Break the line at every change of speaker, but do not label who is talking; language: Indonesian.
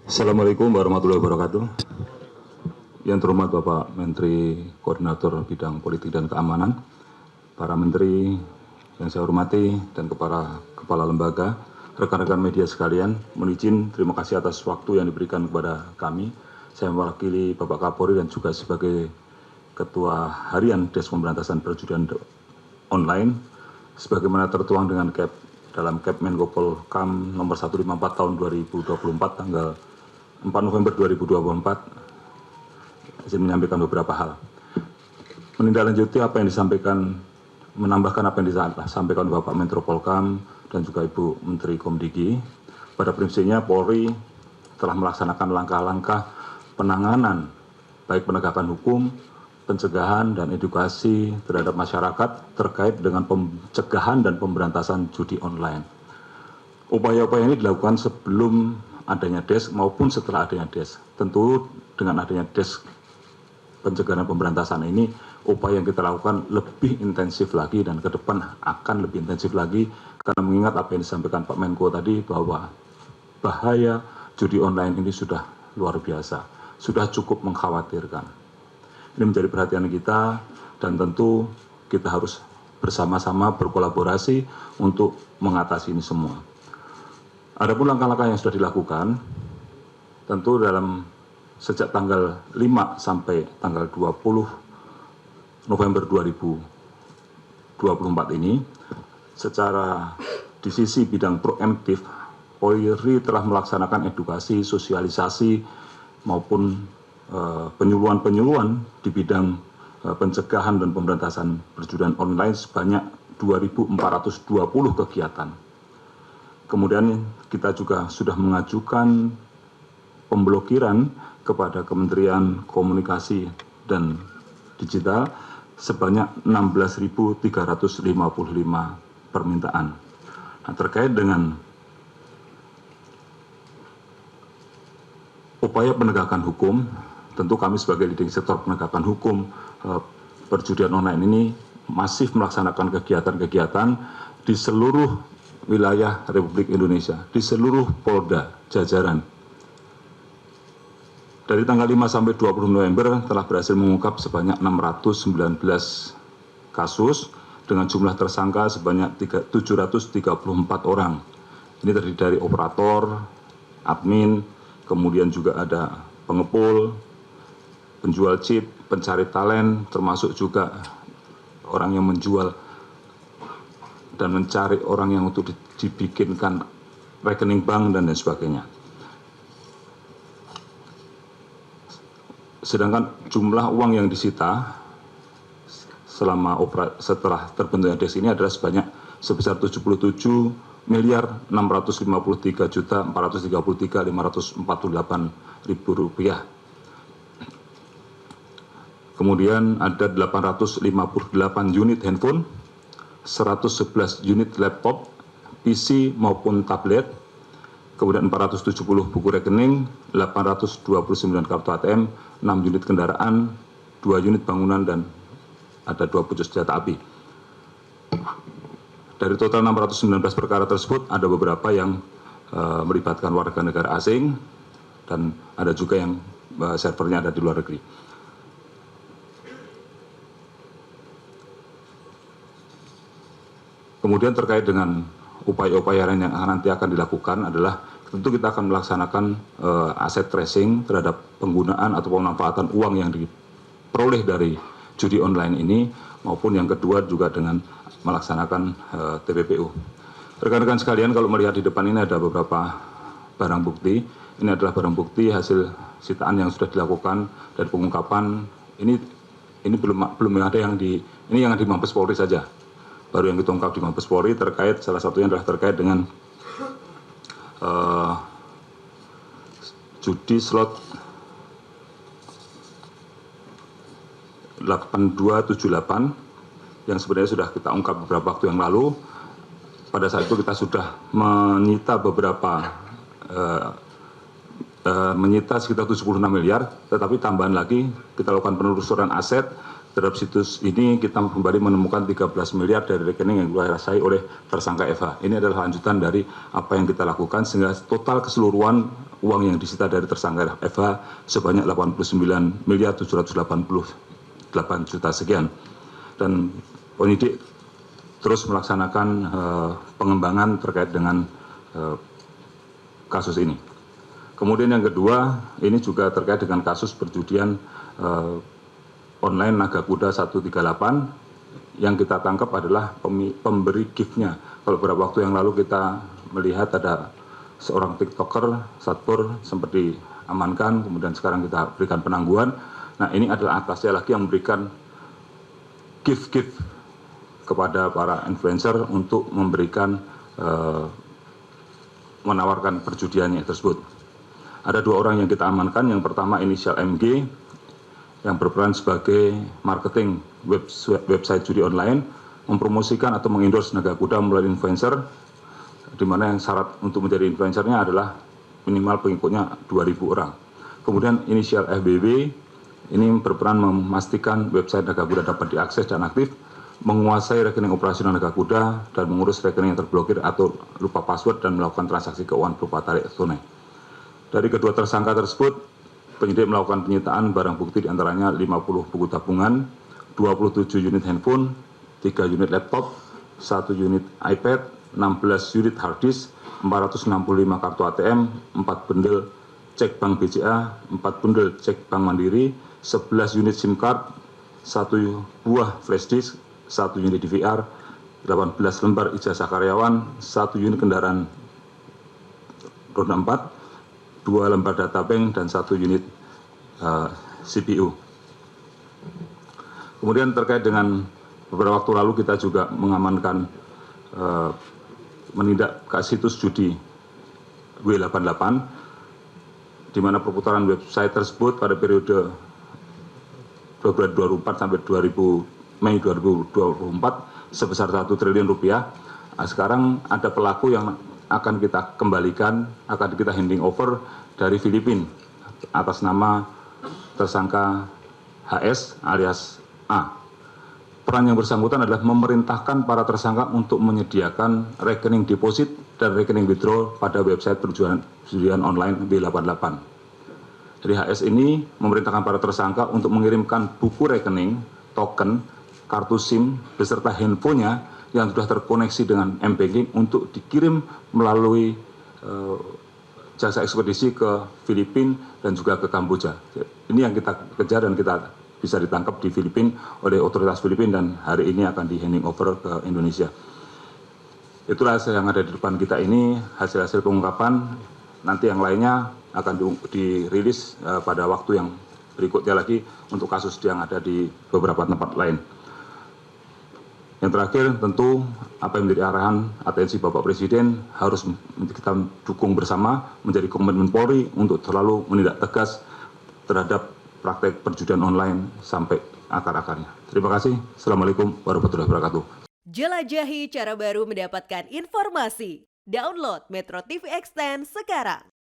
Assalamualaikum warahmatullahi wabarakatuh. Yang terhormat Bapak Menteri Koordinator Bidang Politik dan Keamanan, para Menteri yang saya hormati, dan kepala lembaga, rekan-rekan media sekalian, mohon izin terima kasih atas waktu yang diberikan kepada kami. Saya mewakili Bapak Kapolri dan juga sebagai Ketua Harian Des Pemberantasan Perjudian Online, sebagaimana tertuang dengan dalam Menko Polhukam nomor 154 tahun 2024 tanggal 4 November 2024, izin menyampaikan beberapa hal. Menindaklanjuti apa yang disampaikan, menambahkan apa yang disampaikan Bapak Menko Polhukam dan juga Ibu Menteri Komdigi. Pada prinsipnya Polri telah melaksanakan langkah-langkah penanganan, baik penegakan hukum, pencegahan dan edukasi terhadap masyarakat terkait dengan pencegahan dan pemberantasan judi online. Upaya-upaya ini dilakukan sebelum adanya DES maupun setelah adanya DES. Tentu dengan adanya DES pencegahan dan pemberantasan ini, upaya yang kita lakukan lebih intensif lagi dan ke depan akan lebih intensif lagi, karena mengingat apa yang disampaikan Pak Menko tadi bahwa bahaya judi online ini sudah luar biasa, sudah cukup mengkhawatirkan. Ini menjadi perhatian kita dan tentu kita harus bersama-sama berkolaborasi untuk mengatasi ini semua. Adapun langkah-langkah yang sudah dilakukan, tentu sejak tanggal 5 sampai tanggal 20 November 2024 ini, secara di sisi bidang proaktif, Polri telah melaksanakan edukasi, sosialisasi, maupun penyuluhan di bidang pencegahan dan pemberantasan perjudian online sebanyak 2.420 kegiatan. Kemudian kita juga sudah mengajukan pemblokiran kepada Kementerian Komunikasi dan Digital sebanyak 16.355 permintaan. Nah, terkait dengan upaya penegakan hukum, tentu kami sebagai leading sektor penegakan hukum perjudian online ini masih melaksanakan kegiatan-kegiatan di seluruh wilayah Republik Indonesia, di seluruh Polda jajaran. Dari tanggal 5 sampai 20 November telah berhasil mengungkap sebanyak 619 kasus dengan jumlah tersangka sebanyak 734 orang. Ini terdiri dari operator, admin, kemudian juga ada pengepul, penjual chip, pencari talent, termasuk juga orang yang menjual dan mencari orang yang untuk dibikinkan rekening bank dan lain sebagainya. Sedangkan jumlah uang yang disita setelah terbentuknya DES ini adalah sebesar 77.433.433.548 rupiah. Kemudian ada 858 unit handphone, 111 unit laptop, PC maupun tablet, kemudian 470 buku rekening, 829 kartu ATM, 6 unit kendaraan, 2 unit bangunan, dan ada 2 pucuk senjata api. Dari total 619 perkara tersebut, ada beberapa yang melibatkan warga negara asing, dan ada juga yang servernya ada di luar negeri. Kemudian terkait dengan upaya-upaya lain yang nanti akan dilakukan adalah tentu kita akan melaksanakan aset tracing terhadap penggunaan atau pemanfaatan uang yang diperoleh dari judi online ini, maupun yang kedua juga dengan melaksanakan TPPU. Rekan-rekan sekalian, kalau melihat di depan ini ada beberapa barang bukti. Ini adalah barang bukti hasil sitaan yang sudah dilakukan dari pengungkapan. Ini belum ada yang di Mabes Polri saja. Baru yang kita ungkap di Mabes Polri terkait, salah satunya adalah terkait dengan judi slot 8278 yang sebenarnya sudah kita ungkap beberapa waktu yang lalu. Pada saat itu kita sudah menyita menyita sekitar 76 miliar, tetapi tambahan lagi kita lakukan penelusuran aset Terhadap situs ini kita kembali menemukan 13 miliar dari rekening yang dikuasai oleh tersangka FH. Ini adalah lanjutan dari apa yang kita lakukan sehingga total keseluruhan uang yang disita dari tersangka FH sebanyak 89 miliar 788 juta sekian. Dan penyidik terus melaksanakan pengembangan terkait dengan kasus ini. Kemudian yang kedua, ini juga terkait dengan kasus perjudian online Naga Kuda 138 yang kita tangkap adalah pemberi gift-nya. Kalau beberapa waktu yang lalu kita melihat ada seorang TikToker, Satpur, sempat diamankan, kemudian sekarang kita berikan penangguhan. Nah, ini adalah atasnya lagi yang memberikan gift-gift kepada para influencer untuk memberikan menawarkan perjudiannya tersebut. Ada 2 orang yang kita amankan. Yang pertama inisial MG yang berperan sebagai marketing website judi online, mempromosikan atau mengendorse Naga Kuda melalui influencer, di mana yang syarat untuk menjadi influencernya adalah minimal pengikutnya 2.000 orang. Kemudian inisial FBB ini berperan memastikan website Naga Kuda dapat diakses dan aktif, menguasai rekening operasional Naga Kuda, dan mengurus rekening yang terblokir atau lupa password dan melakukan transaksi keuangan berupa tarik tunai. Dari kedua tersangka tersebut, penyidik melakukan penyitaan barang bukti diantaranya 50 buku tabungan, 27 unit handphone, 3 unit laptop, 1 unit iPad, 16 unit hard disk, 465 kartu ATM, 4 bundel cek bank BCA, 4 bundel cek bank Mandiri, 11 unit SIM card, 1 buah flash disk, 1 unit DVR, 18 lembar ijazah karyawan, 1 unit kendaraan roda 4, 2 lembar data bank, dan 1 unit CPU. Kemudian terkait dengan beberapa waktu lalu kita juga mengamankan menindak ke situs judi W88, di mana perputaran website tersebut pada periode Februari 2004 sampai Mei 2024 sebesar 1 triliun rupiah. Nah, sekarang ada pelaku yang akan kita kembalikan, akan kita handing over dari Filipina atas nama tersangka HS alias A. Peran yang bersangkutan adalah memerintahkan para tersangka untuk menyediakan rekening deposit dan rekening withdrawal pada website perjudian online B88. Jadi HS ini memerintahkan para tersangka untuk mengirimkan buku rekening, token, kartu SIM beserta handphonenya yang sudah terkoneksi dengan M-Banking untuk dikirim melalui jasa ekspedisi ke Filipina dan juga ke Kamboja. Ini yang kita kejar dan kita bisa ditangkap di Filipina oleh otoritas Filipina dan hari ini akan di handing over ke Indonesia. Itulah hasil yang ada di depan kita ini, hasil-hasil pengungkapan. Nanti yang lainnya akan dirilis pada waktu yang berikutnya lagi untuk kasus yang ada di beberapa tempat lain. Yang terakhir tentu apa yang menjadi arahan atensi Bapak Presiden harus kita dukung bersama menjadi komitmen Polri untuk selalu menindak tegas terhadap praktek perjudian online sampai akar-akarnya. Terima kasih. Assalamualaikum warahmatullahi wabarakatuh.
Jelajahi cara baru mendapatkan informasi. Download Metro TV Extend sekarang.